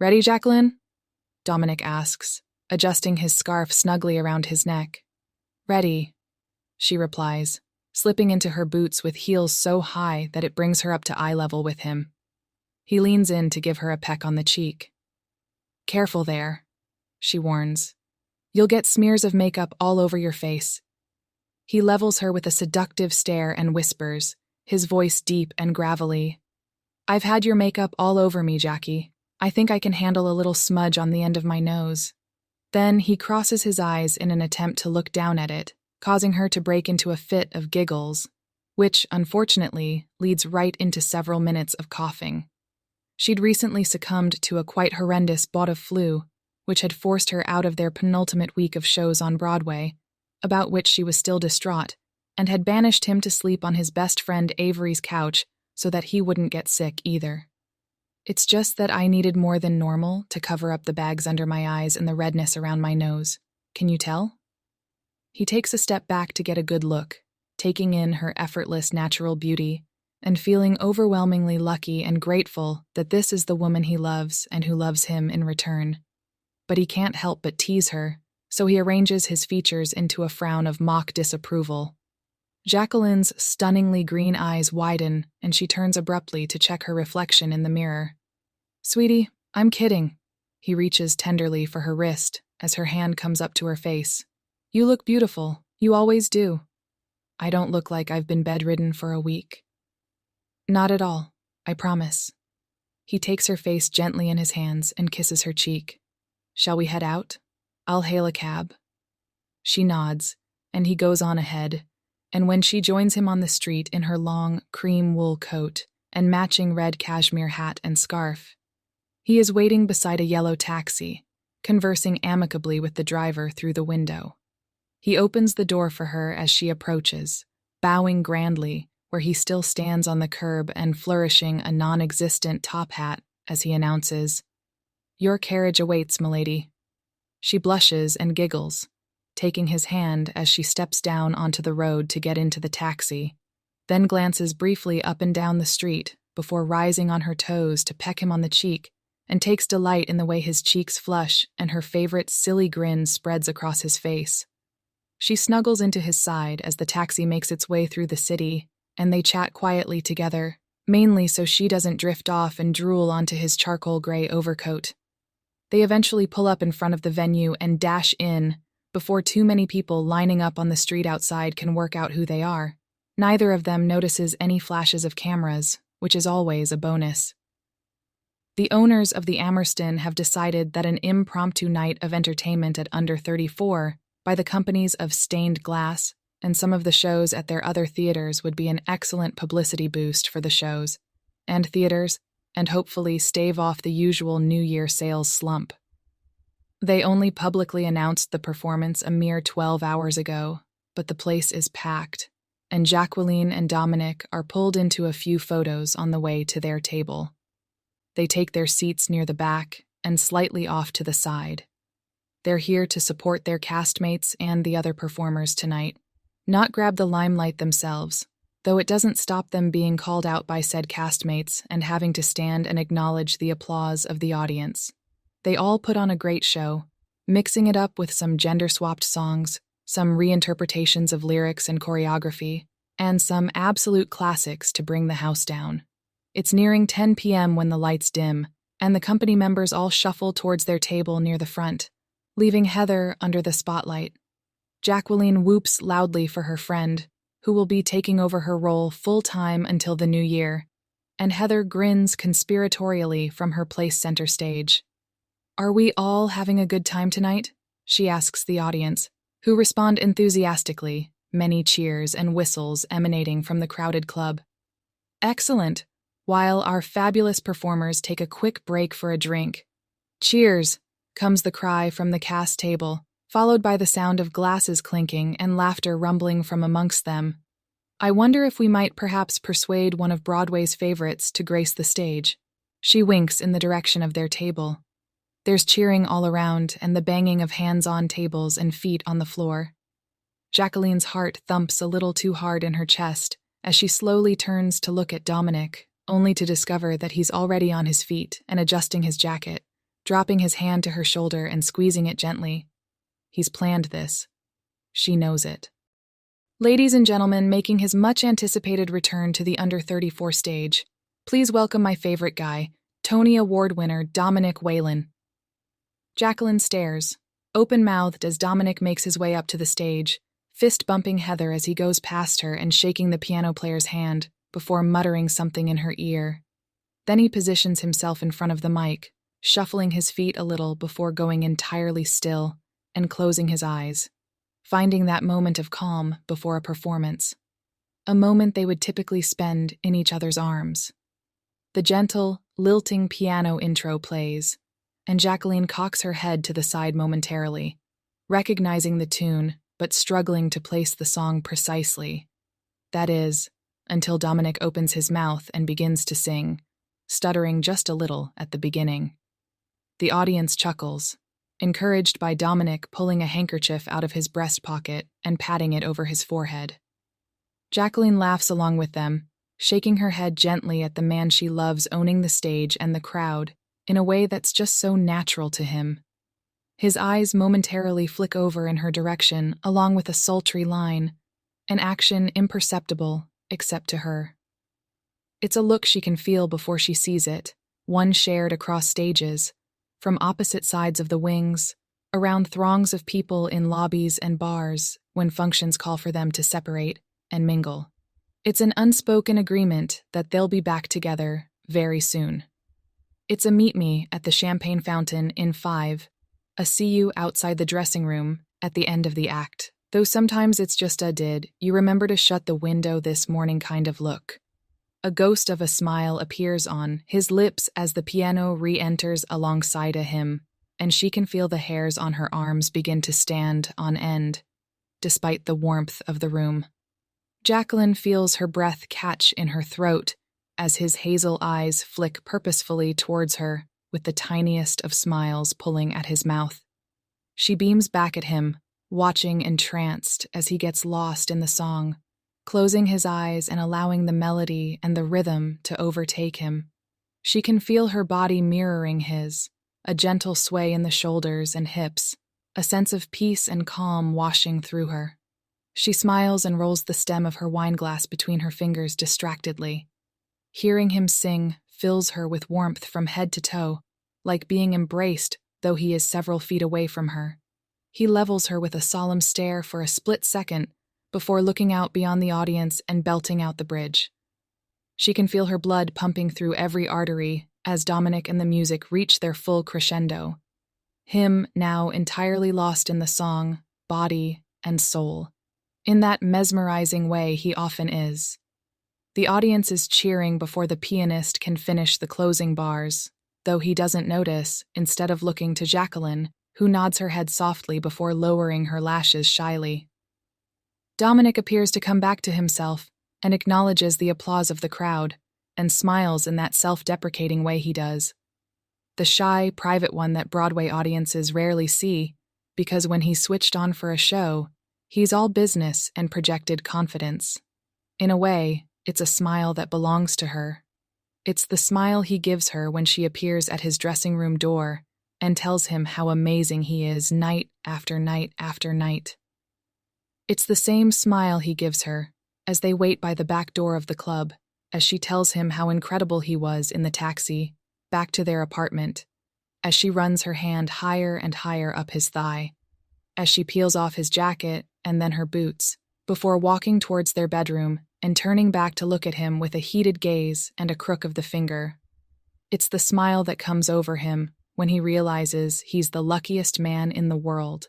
Ready, Jacqueline? Dominic asks, adjusting his scarf snugly around his neck. Ready, she replies, slipping into her boots with heels so high that it brings her up to eye level with him. He leans in to give her a peck on the cheek. Careful there, she warns. You'll get smears of makeup all over your face. He levels her with a seductive stare and whispers, his voice deep and gravelly. I've had your makeup all over me, Jackie. I think I can handle a little smudge on the end of my nose. Then he crosses his eyes in an attempt to look down at it, causing her to break into a fit of giggles, which, unfortunately, leads right into several minutes of coughing. She'd recently succumbed to a quite horrendous bout of flu, which had forced her out of their penultimate week of shows on Broadway, about which she was still distraught, and had banished him to sleep on his best friend Avery's couch so that he wouldn't get sick either. It's just that I needed more than normal to cover up the bags under my eyes and the redness around my nose. Can you tell? He takes a step back to get a good look, taking in her effortless natural beauty, and feeling overwhelmingly lucky and grateful that this is the woman he loves and who loves him in return. But he can't help but tease her, so he arranges his features into a frown of mock disapproval. Jacqueline's stunningly green eyes widen, and she turns abruptly to check her reflection in the mirror. Sweetie, I'm kidding. He reaches tenderly for her wrist as her hand comes up to her face. You look beautiful. You always do. I don't look like I've been bedridden for a week. Not at all, I promise. He takes her face gently in his hands and kisses her cheek. Shall we head out? I'll hail a cab. She nods, and he goes on ahead, and when she joins him on the street in her long cream wool coat and matching red cashmere hat and scarf, he is waiting beside a yellow taxi, conversing amicably with the driver through the window. He opens the door for her as she approaches, bowing grandly where he still stands on the curb and flourishing a non-existent top hat as he announces, Your carriage awaits, milady. She blushes and giggles, taking his hand as she steps down onto the road to get into the taxi, then glances briefly up and down the street before rising on her toes to peck him on the cheek and takes delight in the way his cheeks flush and her favorite silly grin spreads across his face. She snuggles into his side as the taxi makes its way through the city, and they chat quietly together, mainly so she doesn't drift off and drool onto his charcoal gray overcoat. They eventually pull up in front of the venue and dash in before too many people lining up on the street outside can work out who they are. Neither of them notices any flashes of cameras, which is always a bonus. The owners of the Amerston have decided that an impromptu night of entertainment at Under 34 by the companies of Stained Glass and some of the shows at their other theaters would be an excellent publicity boost for the shows and theaters, and hopefully stave off the usual New Year sales slump. They only publicly announced the performance a mere 12 hours ago, but the place is packed, and Jacqueline and Dominic are pulled into a few photos on the way to their table. They take their seats near the back and slightly off to the side. They're here to support their castmates and the other performers tonight, not grab the limelight themselves, though it doesn't stop them being called out by said castmates and having to stand and acknowledge the applause of the audience. They all put on a great show, mixing it up with some gender-swapped songs, some reinterpretations of lyrics and choreography, and some absolute classics to bring the house down. It's nearing 10 p.m. when the lights dim, and the company members all shuffle towards their table near the front, leaving Heather under the spotlight. Jacqueline whoops loudly for her friend, who will be taking over her role full-time until the new year, and Heather grins conspiratorially from her place center stage. Are we all having a good time tonight? She asks the audience, who respond enthusiastically, many cheers and whistles emanating from the crowded club. Excellent, while our fabulous performers take a quick break for a drink. Cheers, comes the cry from the cast table, followed by the sound of glasses clinking and laughter rumbling from amongst them. I wonder if we might perhaps persuade one of Broadway's favorites to grace the stage. She winks in the direction of their table. There's cheering all around and the banging of hands on tables and feet on the floor. Jacqueline's heart thumps a little too hard in her chest as she slowly turns to look at Dominic, only to discover that he's already on his feet and adjusting his jacket, dropping his hand to her shoulder and squeezing it gently. He's planned this. She knows it. Ladies and gentlemen, making his much-anticipated return to the under-34 stage, please welcome my favorite guy, Tony Award winner Dominic Wailing. Jacqueline stares, open-mouthed as Dominic makes his way up to the stage, fist-bumping Heather as he goes past her and shaking the piano player's hand before muttering something in her ear. Then he positions himself in front of the mic, shuffling his feet a little before going entirely still and closing his eyes, finding that moment of calm before a performance, a moment they would typically spend in each other's arms. The gentle, lilting piano intro plays, and Jacqueline cocks her head to the side momentarily, recognizing the tune but struggling to place the song precisely. That is, until Dominic opens his mouth and begins to sing, stuttering just a little at the beginning. The audience chuckles, encouraged by Dominic pulling a handkerchief out of his breast pocket and patting it over his forehead. Jacqueline laughs along with them, shaking her head gently at the man she loves owning the stage and the crowd in a way that's just so natural to him. His eyes momentarily flick over in her direction along with a sultry line, an action imperceptible except to her. It's a look she can feel before she sees it, one shared across stages, from opposite sides of the wings, around throngs of people in lobbies and bars when functions call for them to separate and mingle. It's an unspoken agreement that they'll be back together very soon. It's a meet me at the champagne fountain in 5, a see you outside the dressing room at the end of the act, though sometimes it's just a did you remember to shut the window this morning kind of look. A ghost of a smile appears on his lips as the piano re-enters alongside of him, and she can feel the hairs on her arms begin to stand on end, despite the warmth of the room. Jacqueline feels her breath catch in her throat as his hazel eyes flick purposefully towards her with the tiniest of smiles pulling at his mouth. She beams back at him, watching entranced as he gets lost in the song, closing his eyes and allowing the melody and the rhythm to overtake him. She can feel her body mirroring his, a gentle sway in the shoulders and hips, a sense of peace and calm washing through her. She smiles and rolls the stem of her wineglass between her fingers distractedly. Hearing him sing fills her with warmth from head to toe, like being embraced though he is several feet away from her. He levels her with a solemn stare for a split second before looking out beyond the audience and belting out the bridge. She can feel her blood pumping through every artery as Dominic and the music reach their full crescendo. Him now entirely lost in the song, body, and soul, in that mesmerizing way he often is. The audience is cheering before the pianist can finish the closing bars, though he doesn't notice, instead of looking to Jacqueline, who nods her head softly before lowering her lashes shyly. Dominic appears to come back to himself and acknowledges the applause of the crowd and smiles in that self-deprecating way he does. The shy, private one that Broadway audiences rarely see, because when he's switched on for a show, he's all business and projected confidence. In a way, it's a smile that belongs to her. It's the smile he gives her when she appears at his dressing room door and tells him how amazing he is night after night after night. It's the same smile he gives her as they wait by the back door of the club, as she tells him how incredible he was in the taxi, back to their apartment, as she runs her hand higher and higher up his thigh, as she peels off his jacket and then her boots, before walking towards their bedroom and turning back to look at him with a heated gaze and a crook of the finger. It's the smile that comes over him when he realizes he's the luckiest man in the world